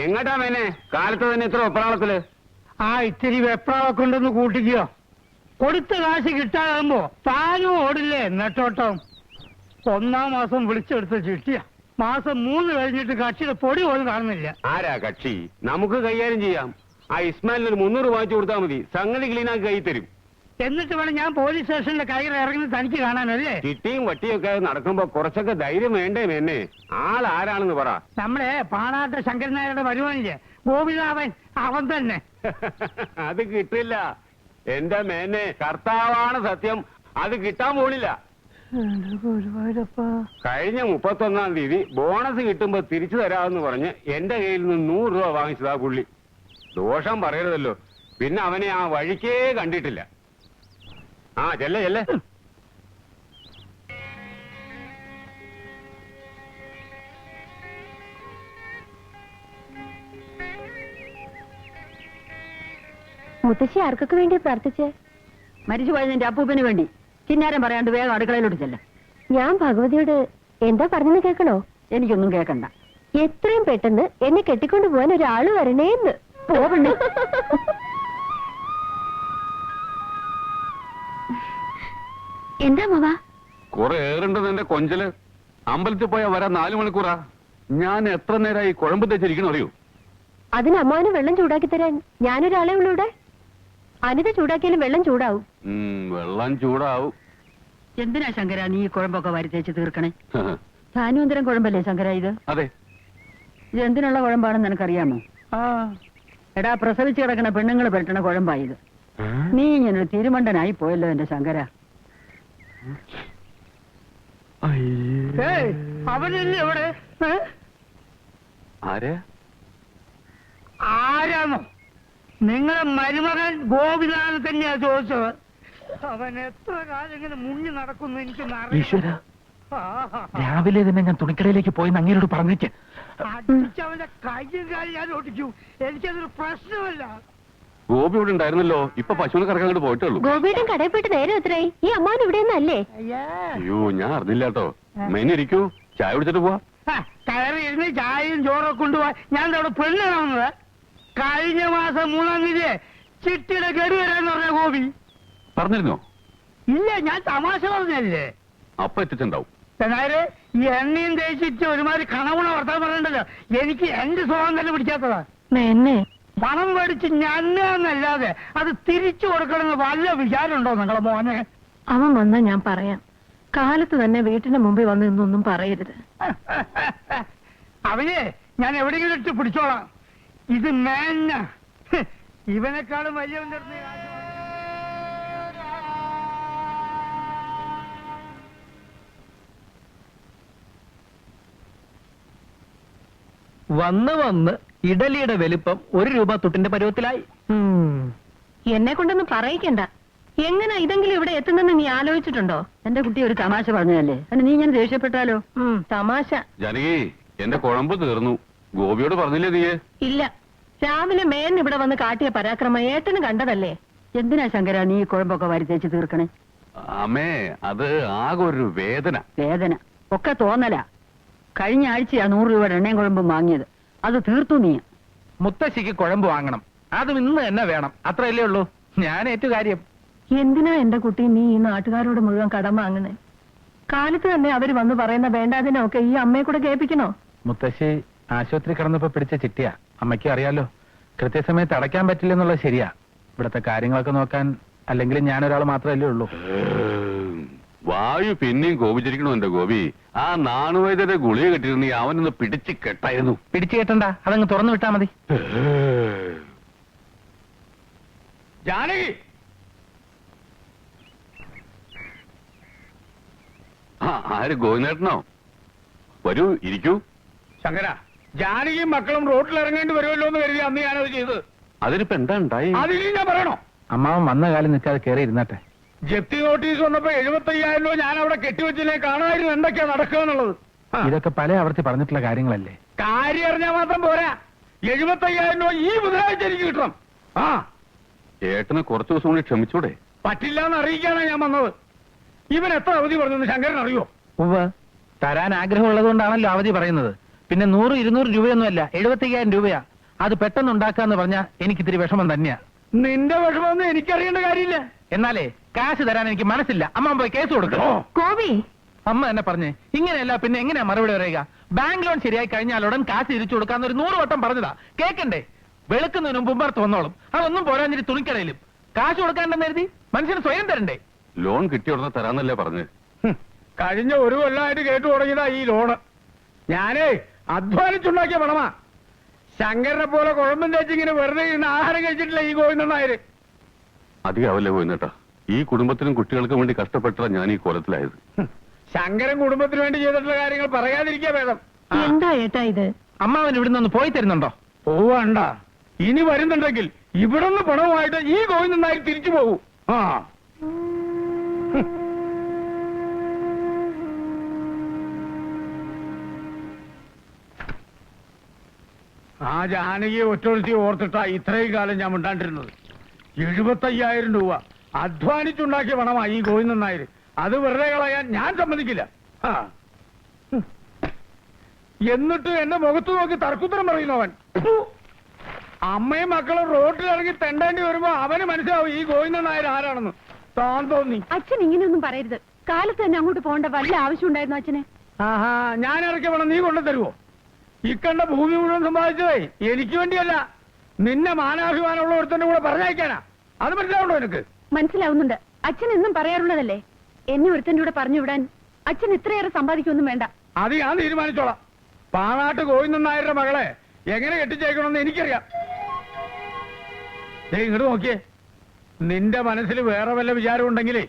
എങ്ങട്ടാ മേനെ കാലത്ത് തന്നെ ഇത്ര വെപ്രാളത്തില്? ആ ഇത്തിരി വെപ്രാളൊക്കെ ഉണ്ടെന്ന് കൂട്ടിക്കോ. കൊടുത്ത കാശ് കിട്ടാതാകുമ്പോ താനും ഓടില്ലേ നെട്ടോട്ടം. 1-ാം മാസം വിളിച്ചെടുത്ത ചിട്ടിയ. മാസം 3 കഴിഞ്ഞിട്ട് കക്ഷിയുടെ പൊടി പോലും കാണുന്നില്ല. ആരാ കക്ഷി? നമുക്ക് കൈകാര്യം ചെയ്യാം. ആ ഇസ്മായിലിന് 300 വാങ്ങിച്ചു കൊടുത്താൽ മതി, സംഗതി ക്ലീനാക്കി കൈ തരും. എന്നിട്ട് വേണം ഞാൻ പോലീസ് സ്റ്റേഷനിലെ കയ്യിൽ ഇറങ്ങുന്നത് തനിക്ക് കാണാനല്ലേ? ചിട്ടിയും വട്ടിയൊക്കെ നടക്കുമ്പോ കുറച്ചൊക്കെ ധൈര്യം വേണ്ടേ മേന്നെ? ആളാരാണെന്ന് പറ. നമ്മുടെ പാണാട്ട ശങ്കരൻ നായരുടെ വരുവാനില്ലേ ഗോപിനാഥൻ, അവൻ തന്നെ. അത് കിട്ടില്ല എന്റെ മേന്നെ, കർത്താവാണ് സത്യം, അത് കിട്ടാൻ പോണില്ല. കഴിഞ്ഞ 31-ാം തീയതി ബോണസ് കിട്ടുമ്പോ തിരിച്ചു തരാമെന്ന് പറഞ്ഞ് എന്റെ കയ്യിൽ നിന്ന് 100 രൂപ വാങ്ങിച്ചതാ പുള്ളി. ദോഷം പറയരുതല്ലോ. പിന്നെ അവനെ ആ വഴിക്കേ കണ്ടിട്ടില്ല. ആ ചെല്ലേ ചെല്ലേ. മുത്തശ്ശി ആർക്കൊക്കെ വേണ്ടി പ്രാർത്ഥിച്ചേ? മരിച്ചുപോയ നിന്റെ അപ്പൂപ്പിന് വേണ്ടി. കിന്നാരം പറയാണ്ട് വേഗം അടുക്കളയിലോട്ട് ചെല്ല. ഞാൻ ഭഗവതിയോട് എന്താ പറഞ്ഞെന്ന് കേൾക്കണോ? എനിക്കൊന്നും കേൾക്കണ്ട. എത്രയും പെട്ടെന്ന് എന്നെ കെട്ടിക്കൊണ്ടു പോവാൻ ഒരാള് വരണേന്ന്. പോകണ്ടേ? എന്താ മാവാ? കുറെ ഏറുണ്ടെന്ന് എന്റെ കൊഞ്ചല്. അമ്പലത്തിൽ പോയാ വരാൻ 4 മണിക്കൂറാ. ഞാൻ എത്ര നേരമായി കുഴമ്പ് തെച്ചിരിക്കണം അറിയൂ? അതിന് അമ്മാവന് വെള്ളം ചൂടാക്കി തരാൻ ഞാനൊരാളെ ഉള്ളൂ ഇവിടെ. അനിത ചൂടാക്കിയാലും വെള്ളം ചൂടാവും. വെള്ളം ചൂടാവും. എന്തിനാ ശങ്കര നീ ഈ കുഴമ്പൊക്കെ വരുത്തേച്ച് തീർക്കണേ? ധാന്യന്തരം കുഴമ്പല്ലേ ശങ്കര ഇത്? അതെ. ഇത് എന്തിനുള്ള കുഴമ്പാണെന്ന് നിനക്കറിയാമോ? എടാ, പ്രസവിച്ച് കിടക്കണ പെണ്ണുങ്ങൾ പെട്ടണ കുഴമ്പായത്. നീ ഇങ്ങനൊരു തിരുമണ്ടനായി പോയല്ലോ എന്റെ ശങ്കര. അവനല്ലേ ഇവിടെ? ആരാണോ? നിങ്ങളെ മരുമകൻ ഗോപിനാഥൻ തന്നെയാ ചോദിച്ചത്. അവൻ എത്ര കാലം ഇങ്ങനെ മുങ്ങി നടക്കുന്നു എനിക്കൊന്നും അറിയില്ല. രാവിലെ തന്നെ ഞാൻ തുണിക്കടയിലേക്ക് പോയി അങ്ങേരോട് പറഞ്ഞേക്ക്. അടിച്ചവന്റെ കയ്യും കാര്യം ഞാൻ ഓടിക്കൂ. എനിക്കതൊരു പ്രശ്നമല്ല. ഗോപി ഇവിടെ ഉണ്ടായിരുന്നല്ലോ. ഇപ്പൊ പശുവിനെ കറക്കാൻ അങ്ങോട്ട് പോയിട്ടുള്ളൂ. ഗോപിയുടെ കടയിൽ പോയിട്ട് നേരെ എത്രയായി? ഈ അമ്മാവൻ ഇവിടെ ഒന്നല്ലേ? അയ്യോ, ഞാൻ അറിഞ്ഞില്ല കേട്ടോ. മെനിരിക്കൂ, ചായ കുടിച്ചിട്ട് പോവാ. കയറി ഇരുന്ന് ചായയും ചോറൊക്കെ കൊണ്ടുപോവാ. ഞാൻ അവിടെ പെണ്ണ് കാണുന്നത്. കഴിഞ്ഞ മാസം 3-ാം തീയതി ചിട്ടിയുടെ ഗഡു വരാന്ന് പറഞ്ഞ ഗോപി. പറഞ്ഞിരുന്നോ? ഇല്ല, ഞാൻ തമാശ പറഞ്ഞല്ലേ. അപ്പൊ എത്തിച്ചുണ്ടാവും. എന്നാല് ഈ എണ്ണയും തേച്ചിട്ട് ഒരുമാതിരി കണവുണ വർത്താൻ പറഞ്ഞിട്ടല്ലോ. എനിക്ക് എന്റെ സ്വഭാവം തന്നെ പിടിക്കാത്തതാ. പണം മേടിച്ച് ഞന്നല്ലാതെ അത് തിരിച്ചു കൊടുക്കണമെന്ന് വല്ല വിചാരമുണ്ടോ നിങ്ങളെ മോനെ? അവൻ വന്നാ ഞാൻ പറയാം. കാലത്ത് തന്നെ വീട്ടിന്റെ മുമ്പിൽ വന്ന് ഇന്നൊന്നും പറയരുത്. അവനെ ഞാൻ എവിടെയെങ്കിലും ഇട്ട് പിടിച്ചോളാം. ഇത് മേന്ന ഇവനെക്കാളും വലിയ വന്ന് ഇഡലിയുടെ വലിപ്പം 1 രൂപ തൊട്ടിന്റെ പരുവത്തിലായി. എന്നെ കൊണ്ടൊന്നും പറയിക്കണ്ട. എങ്ങനെ ഇതെങ്കിലും ഇവിടെ എത്തുന്നെന്ന് നീ ആലോചിച്ചിട്ടുണ്ടോ? എന്റെ കുട്ടി ഒരു തമാശ പറഞ്ഞതല്ലേ, അല്ല നീ ഞാൻ ദേഷ്യപ്പെട്ടാലോ? തമാശ. ജാനകി, എന്റെ കുഴമ്പ് തീർന്നു. ഗോപിയോട് പറഞ്ഞില്ലേ നീ? ഇല്ല, രാവിലെ മേൻ ഇവിടെ വന്ന് കാട്ടിയ പരാക്രമം ഏട്ടന് കണ്ടതല്ലേ. എന്തിനാ ശങ്കര നീ ഈ കുഴമ്പൊക്കെ വരുത്തേച്ച് തീർക്കണേ? അമ്മേ, അത് ആകെ ഒരു വേദന. വേദന ഒക്കെ തോന്നല. കഴിഞ്ഞ ആഴ്ചയാ 100 രൂപയുടെ എണ്ണയും കുഴമ്പും വാങ്ങിയത്. അത് തീർത്തു നീ. മുത്തശ്ശിക്ക് കുഴമ്പ് വാങ്ങണം, അതും ഇന്ന് തന്നെ വേണം. അത്രയല്ലേ ഉള്ളൂ. ഞാൻ ഏറ്റു കാര്യം. എന്തിനാ എന്റെ കുട്ടി നീ ഈ നാട്ടുകാരോട് മുഴുവൻ കടം വാങ്ങുന്നേ? കാലത്ത് തന്നെ അവര് വന്ന് പറയുന്ന വേണ്ടാതിനൊക്കെ ഈ അമ്മയെ കൂടെ കേൾപ്പിക്കണോ? മുത്തശ്ശി ആശുപത്രി കിടന്നപ്പോ പിടിച്ച ചിട്ടിയാ. അമ്മയ്ക്ക് അറിയാലോ, കൃത്യസമയത്ത് അടയ്ക്കാൻ പറ്റില്ലെന്നുള്ളത് ശരിയാ. ഇവിടത്തെ കാര്യങ്ങളൊക്കെ നോക്കാൻ അല്ലെങ്കിലും ഞാനൊരാൾ മാത്രമല്ലേ ഉള്ളൂ. വായു പിന്നെയും കോപിച്ചിരിക്കണോ എന്റെ ഗോപി? ആ നാണുവൈദ്യരുടെ ഗുളിക കെട്ടിരുന്നെങ്കിൽ അവനൊന്ന് പിടിച്ച് കെട്ടായിരുന്നു. പിടിച്ചു കെട്ടണ്ട, അതങ്ങ് തുറന്നു വിട്ടാ മതി. ജാനകി, ആര്? ഗോവിന്ദേട്ടനോ? വരൂ, ഇരിക്കൂ. ശങ്കര, ജാനകിയും മക്കളും റോഡിൽ ഇറങ്ങേണ്ടി വരുമല്ലോ എന്ന് കരുതി അന്ന് ഞാനത് ചെയ്തത്. അതിനിപ്പോ എന്താ ഉണ്ടായി? അതിന് ഞാൻ പറയണോ? അമ്മാവൻ വന്ന കാലം നിൽക്കാതെ കയറി ഇരുന്നട്ടെ. ജപ്തി നോട്ടീസ് വന്നപ്പോ 75,000 രൂപ ഞാൻ അവിടെ കെട്ടിവെച്ചില്ലേ, കാണാമായിരുന്നു എന്തൊക്കെയാ നടക്കുക എന്നുള്ളത്. ഇതൊക്കെ പല ആവർത്തി പറഞ്ഞിട്ടുള്ള കാര്യങ്ങളല്ലേ. കാര്യം അറിഞ്ഞാൽ മാത്രം പോരാ. 75,000 രൂപ ഈ ബുധനാഴ്ച എനിക്ക് കിട്ടണം. ഏട്ടന് കുറച്ചു ദിവസം കൂടി ക്ഷമിച്ചൂടെ? പറ്റില്ല എന്ന് അറിയിക്കാനാണ് ഞാൻ വന്നത്. ഇവൻ എത്ര അവധി പറഞ്ഞെന്ന് ശങ്കരൻ അറിയോ? ഉവ്വ്, തരാൻ ആഗ്രഹമുള്ളത് കൊണ്ടാണല്ലോ അവധി പറയുന്നത്. പിന്നെ 100-200 രൂപയൊന്നുമല്ല, 75,000 രൂപയാ. അത് പെട്ടെന്ന് ഉണ്ടാക്കാന്ന് പറഞ്ഞാൽ എനിക്ക് ഇത്തിരി വിഷമം തന്നെയാ. നിന്റെ വിഷമമൊന്നും എനിക്കറിയേണ്ട കാര്യമില്ല. എന്നാലേ കാശ് തരാൻ എനിക്ക് മനസ്സില്ല. അമ്മ പോയി കേസ് കൊടുക്കും. ഗോപി, അമ്മ എന്നെ പറഞ്ഞേ, ഇങ്ങനെയല്ല പിന്നെ എങ്ങനെയാ മറുപടി പറയുക? ബാങ്ക് ലോൺ ശരിയായി കഴിഞ്ഞാലുടൻ കാശ് തിരിച്ചു കൊടുക്കാന്ന് ഒരു 100 വട്ടം പറഞ്ഞതാ. കേക്കണ്ടേ? വെളുക്കുന്നതിനും മുമ്പർത്ത് വന്നോളും. അതൊന്നും പോരാഞ്ഞിട്ട് തുണിക്കടയിലും കാശ് കൊടുക്കാണ്ടെന്ന് എഴുതി മനുഷ്യന് സ്വയം തരണ്ടേ? ലോൺ കിട്ടിയ ഉടനെ തരാന്നല്ലേ പറഞ്ഞ്. കഴിഞ്ഞ 1 കൊല്ലമായിട്ട് കേട്ടു തുടങ്ങിയതാ ഈ ലോണ്. ഞാനേ അധ്വാനിച്ചുണ്ടാക്കിയ പണമാ. ശങ്കരനെ പോലെ കുഴമ്പം തേച്ചിങ്ങനെ വെറുതെ ഇരുന്ന് ആഹാരം കഴിച്ചിട്ടില്ല ഈ ഗോവിന്ദനായര്. അധികമല്ലേ പോയിന്നേട്ടാ. ഈ കുടുംബത്തിനും കുട്ടികൾക്കും വേണ്ടി കഷ്ടപ്പെട്ടാ ഞാൻ ഈ കോലത്തിലായത്. ശങ്കരൻ കുടുംബത്തിന് വേണ്ടി ചെയ്തിട്ടുള്ള കാര്യങ്ങൾ പറയാതിരിക്കാ ഭേദം. എന്താ ഏട്ടാ ഇത്? അമ്മാവൻ ഇവിടുന്ന് ഒന്ന് പോയി തരുന്നുണ്ടോ? പോവണ്ട. ഇനി വരുന്നുണ്ടെങ്കിൽ ഇവിടുന്ന് പണവുമായിട്ട് ഈ ഗോവിന്ദൻ നായർ തിരിച്ചു പോകൂ. ആ ജാനകിയെ ഒറ്റൊരുത്തി ഓർത്തിട്ടാ ഇത്രയും കാലം ഞാൻ മിണ്ടാണ്ടിരുന്നത്. 75,000 രൂപ അധ്വാനിച്ചുണ്ടാക്കിയ പണമാ ഈ ഗോവിന്ദൻ നായർ. അത് വെറുതെ കളയാൻ ഞാൻ സമ്മതിക്കില്ല. എന്നിട്ട് എന്റെ മുഖത്ത് നോക്കി തർക്കുത്തരം പറയുന്നവൻ. അമ്മയും മക്കളും റോട്ടിലിറങ്ങി തെണ്ടേണ്ടി വരുമ്പോ അവന് മനസ്സിലാവും ഈ ഗോവിന്ദൻ നായർ ആരാണെന്ന്. താൻ തോന്നി. അച്ഛൻ ഇങ്ങനെയൊന്നും പറയരുത്. കാലത്ത് തന്നെ അങ്ങോട്ട് പോകേണ്ട വല്ല ആവശ്യം ഉണ്ടായിരുന്നു അച്ഛനെ? ആഹാ, ഞാൻ ഇറക്കിയ പണം നീ കൊണ്ടു തരുവോ? ഇക്കണ്ട ഭൂമി മുഴുവൻ സമ്പാദിച്ചതേ എനിക്ക് വേണ്ടിയല്ല, നിന്നെ മാനാഭിമാനമുള്ള ഒരുത്തന്റെ കൂടെ പറഞ്ഞയക്കാനാ. അത് മനസ്സിലാവുണ്ടോ എനിക്ക്? മനസ്സിലാവുന്നുണ്ട്. അച്ഛൻ എന്നും പറയാറുള്ളതല്ലേ, എന്നെ ഒരുത്തന്റെ കൂടെ പറഞ്ഞു വിടാൻ അച്ഛൻ ഇത്രയേറെ സമ്പാദിക്കൊന്നും വേണ്ട. അത് ഞാൻ തീരുമാനിച്ചോളാം. പാണാട്ട് ഗോവിന്ദൻ നായരുടെ മകളെ എങ്ങനെ കെട്ടിച്ചേക്കണമെന്ന് എനിക്കറിയാം. ഇങ്ങോട്ട് നോക്കിയേ. നിന്റെ മനസ്സിൽ വേറെ വല്ല വിചാരം ഉണ്ടെങ്കിലേ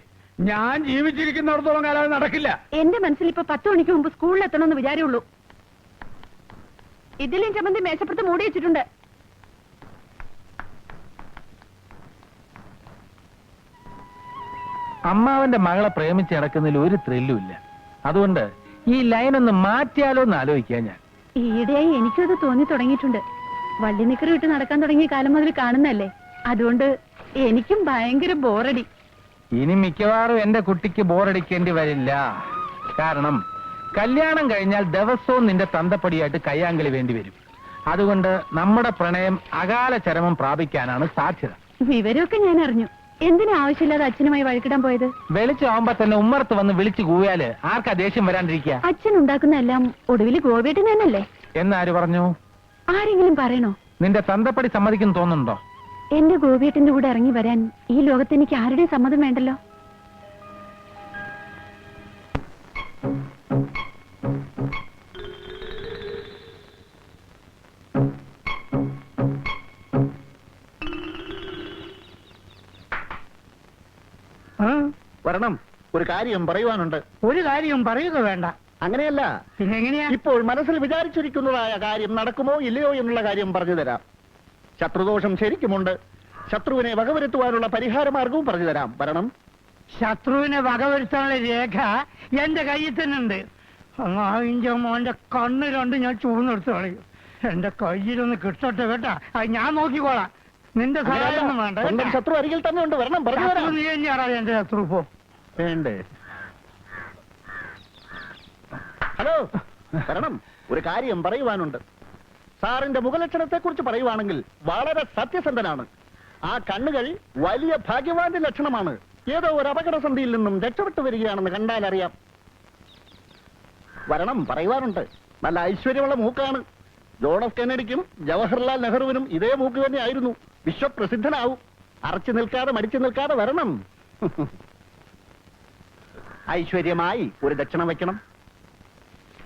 ഞാൻ ജീവിച്ചിരിക്കുന്നിടത്തോളം കാലം അത് നടക്കില്ല. എന്റെ മനസ്സിൽ ഇപ്പൊ 10 മണിക്ക് മുമ്പ് സ്കൂളിൽ എത്തണമെന്ന് വിചാരമുള്ളൂ. ഇതിലും ചമ്മന്തി മേശപ്പുറത്ത് മൂടി വെച്ചിട്ടുണ്ട്. അമ്മാവന്റെ മകളെ പ്രേമിച്ച് നടക്കുന്നതിൽ ഒരു ത്രില്ലും ഇല്ല. അതുകൊണ്ട് ഈ ലൈൻ ഒന്ന് മാറ്റിയാലോ എന്ന് ആലോചിക്കുക ഞാൻ. ഈയിടെയായി എനിക്കും അത് തോന്നി തുടങ്ങിയിട്ടുണ്ട്. വള്ളി നിക്കറ് വിട്ട് നടക്കാൻ തുടങ്ങിയ കാലം മുതൽ കാണുന്നല്ലേ. അതുകൊണ്ട് എനിക്കും ഭയങ്കര ബോറടി. ഇനി മിക്കവാറും എന്റെ കുട്ടിക്ക് ബോറടിക്കേണ്ടി വരില്ല. കാരണം കല്യാണം കഴിഞ്ഞാൽ ദിവസവും നിന്റെ തന്തപ്പടിയായിട്ട് കയ്യാങ്കളി വേണ്ടി വരും. അതുകൊണ്ട് നമ്മുടെ പ്രണയം അകാല ചരമം പ്രാപിക്കാനാണ് സാധ്യത. വിവരമൊക്കെ ഞാൻ അറിഞ്ഞു. എന്തിനാ ആവശ്യമില്ലാതെ അച്ഛനുമായി വഴക്കിടാൻ പോയത്? വെളിച്ചാവുമ്പോ തന്നെ ഉമ്മറത്ത് വന്ന് വിളിച്ചു കൂവിയാല് ആർക്കാ ദേഷ്യം വരാണ്ടിരിക്കുക? അച്ഛൻ ഉണ്ടാക്കുന്ന എല്ലാം ഒടുവിൽ ഗോപിയേട്ടൻ തന്നെയല്ലേ? എന്നാര് പറഞ്ഞു? ആരെങ്കിലും പറയണോ? നിന്റെ തന്തപ്പടി സമ്മതിക്കുന്നു തോന്നുന്നുണ്ടോ? എന്റെ ഗോപിയേട്ടന്റെ കൂടെ ഇറങ്ങി വരാൻ ഈ ലോകത്ത് എനിക്ക് ആരുടെയും സമ്മതം വേണ്ടല്ലോ. വരണം, ഒരു കാര്യം പറയുവാനുണ്ട്. ഒരു കാര്യം പറയുക വേണ്ട. അങ്ങനെയല്ല, പിന്നെ എങ്ങനെയാ? ഇപ്പോൾ മനസ്സിൽ വിചാരിച്ചിരിക്കുന്നതായ കാര്യം നടക്കുമോ ഇല്ലയോ എന്നുള്ള കാര്യം പറഞ്ഞു തരാം. ശത്രുദോഷം ശരിക്കുമുണ്ട്. ശത്രുവിനെ വകവരുത്തുവാനുള്ള പരിഹാര മാർഗവും പറഞ്ഞു തരാം. വരണം. ശത്രുവിനെ വകവരുത്താനുള്ള രേഖ എന്റെ കയ്യിൽ തന്നെ ഉണ്ട്. അമ്മാവിന്റെ മോന്റെ കണ്ണ് രണ്ട് ഞാൻ ചൂന്നെടുത്ത് കളയും. എന്റെ കയ്യിലൊന്ന് കിട്ടട്ടെ കേട്ടാ. അത് ഞാൻ നോക്കിക്കോളാം. നിന്റെ സഹായമൊന്നും വേണ്ട. സ്വന്തം ശത്രു അരികിൽ തന്നെ ഉണ്ട്. വരണം, പറഞ്ഞു ശത്രു തരാം. നീ തന്നെയാടാ എന്റെ ശത്രു. പോ. വേണ്ടേ? ഹലോ, വരണം, ഒരു കാര്യം പറയുവാനുണ്ട്. സാറിന്റെ മുഖലക്ഷണത്തെ കുറിച്ച് പറയുവാണെങ്കിൽ വളരെ സത്യസന്ധനാണ്. ആ കണ്ണുകൾ വലിയ ഭാഗ്യവാന്റെ ലക്ഷണമാണ്. ഏതോ ഒരു അപകടസന്ധിയിൽ നിന്നും രക്ഷപ്പെട്ടു വരികയാണെന്ന് കണ്ടാൽ അറിയാം. വരണം, പറയുവാനുണ്ട്. നല്ല ഐശ്വര്യമുള്ള മൂക്കാണ്. ജോൺ എഫ് കെന്നഡിക്കും ജവഹർലാൽ നെഹ്റുവിനും ഇതേ മൂക്ക് തന്നെ ആയിരുന്നു. വിശ്വപ്രസിദ്ധനാവും. അറച്ചു നിൽക്കാതെ മടിച്ചു നിൽക്കാതെ വരണം. ഐശ്വര്യമായി ഒരു ദക്ഷിണ വെക്കണം.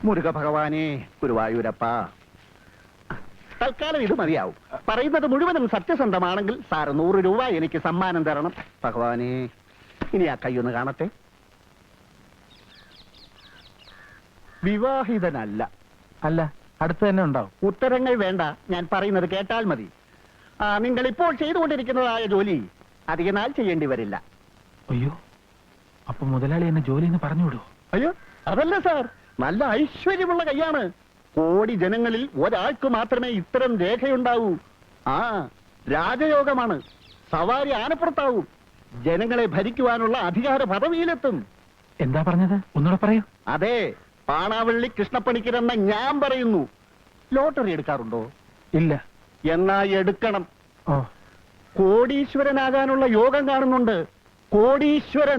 മുരുക ഭഗവാനെ, ഗുരുവായൂരപ്പ. തൽക്കാലം ഇത് മതിയാവും. പറയുന്നത് മുഴുവനും സത്യസന്ധമാണെങ്കിൽ സാർ 100 രൂപ എനിക്ക് സമ്മാനം തരണം. ഭഗവാനെ, ഇനി ആ കൈയൊന്ന് കാണട്ടെ. വിവാഹിതനല്ല. അല്ല, അടുത്ത് തന്നെ ഉണ്ടാവും. ഉത്തരങ്ങൾ വേണ്ട, ഞാൻ പറയുന്നത് കേട്ടാൽ മതി. നിങ്ങൾ ഇപ്പോൾ ചെയ്തുകൊണ്ടിരിക്കുന്നതായ ജോലി അധികനാൾ ചെയ്യേണ്ടി വരില്ല. അയ്യോ, അപ്പൊ മുതലാളി എന്നെ ജോലിന്ന് പറഞ്ഞു വിടുവോ? അയ്യോ, അതല്ല സാർ, നല്ല ഐശ്വര്യമുള്ള കൈയാണ്. കോടി ജനങ്ങളിൽ ഒരാൾക്ക് മാത്രമേ ഇത്തരം രേഖയുണ്ടാവൂ. ആ, രാജയോഗമാണ്. സവാരി ആനപ്പുറത്താവും. ജനങ്ങളെ ഭരിക്കുവാനുള്ള അധികാര പദവിയിലെത്തും. എന്താ പറഞ്ഞത്? ഒന്നുകൂടെ പറയൂ. അതെ, പാണാവള്ളി കൃഷ്ണപ്പണിക്കരെന്ന ഞാൻ പറയുന്നു. ലോട്ടറി എടുക്കാറുണ്ടോ? ഇല്ല. എന്നാ എടുക്കണം. ഓ, കോടീശ്വരനാകാനുള്ള യോഗം കാണുന്നുണ്ട്. കോടീശ്വരൻ.